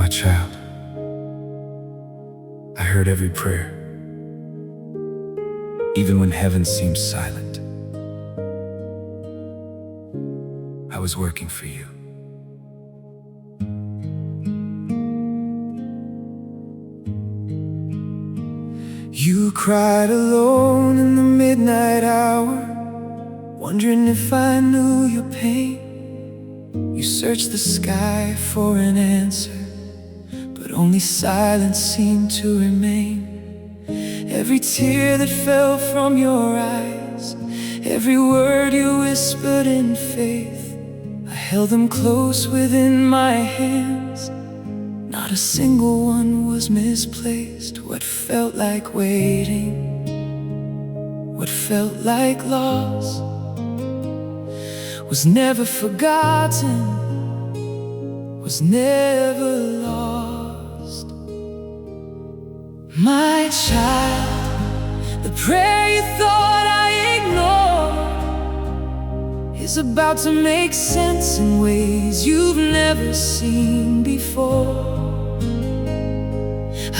My child, I heard every prayer, even when heaven seemed silent. I was working for you. You cried alone in the midnight hour, wondering if I knew your pain. You searched the sky for an answer, but only silence seemed to remain. Every tear that fell from your eyes, every word you whispered in faith, I held them close within my hands. Not a single one was misplaced. What felt like waiting, what felt like loss, was never forgotten, was never lost. My child, the prayer you thought I ignored is about to make sense in ways you've never seen before.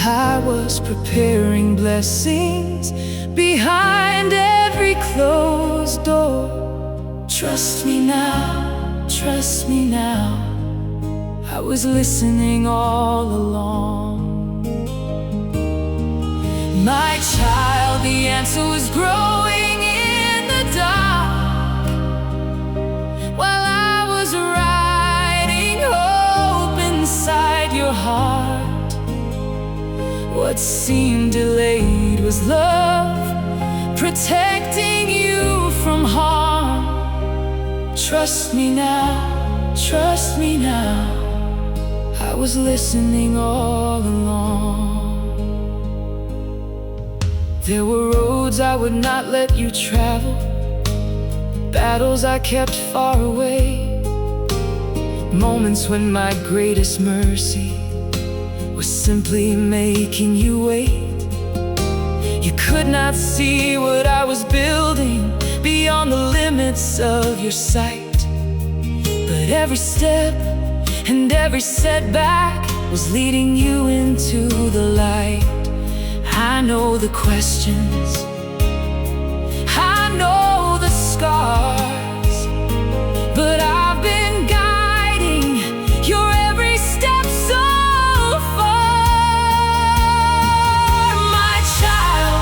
I was preparing blessings behind every closed door. Trust me now, trust me now, I was listening all along. My child, the answer was growing in the dark, while I was writing hope inside your heart. What seemed delayed was love, protecting you from harm. Trust me now, trust me now, I was listening all along. There were roads I would not let you travel, battles I kept far away, moments when my greatest mercy was simply making you wait. You could not see what I was building beyond the limits of your sight, but every step and every setback was leading you into the light. I know the questions, I know the scars, but I've been guiding your every step so far. My child,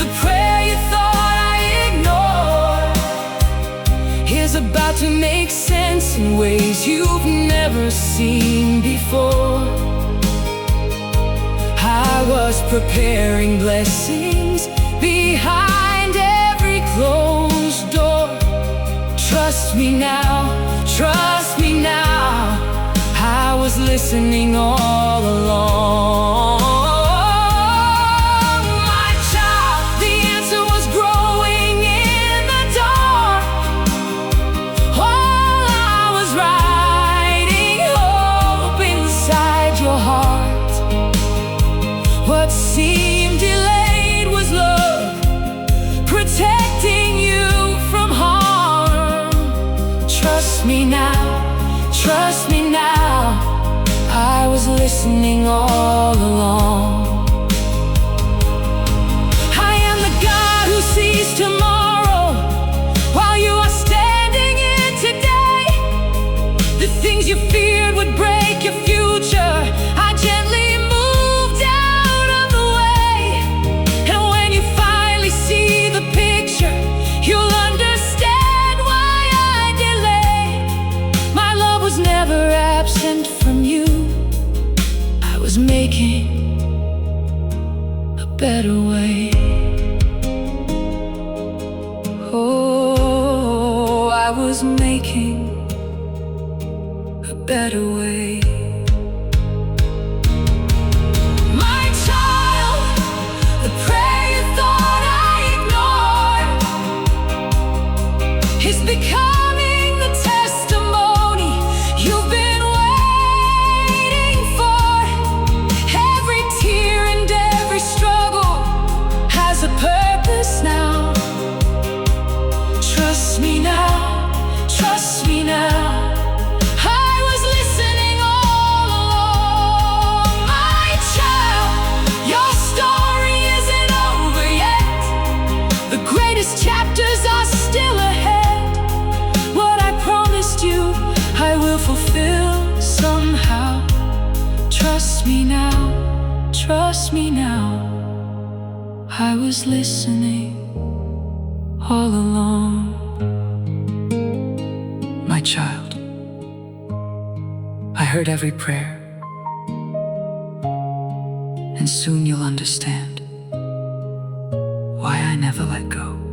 the prayer you thought I ignored is about to make sense in ways you've never seen before. I was preparing blessings behind every closed door. Trust me now, trust me now, I was listening all along. My child, the answer was growing in the dark, while I was writing hope inside your heart. What seemed delayed was love, protecting you from harm. Trust me now, trust me now, I was listening all along. I am the God who sees tomorrow while you are standing in today. The things you feared would break your future, I gently moved out of the way. And when you finally see the picture, you'll understand why I delayed. My love was never absent from you, I was making a better way. Oh, I was making a better way. My child, the prayer you thought I ignored is becoming the testimony you've been waiting for. Every tear and every struggle has a purpose now. Trust me now, trust me now, I was listening all trust me now. I was listening all along. My child, I heard every prayer, and soon you'll understand why I never let go.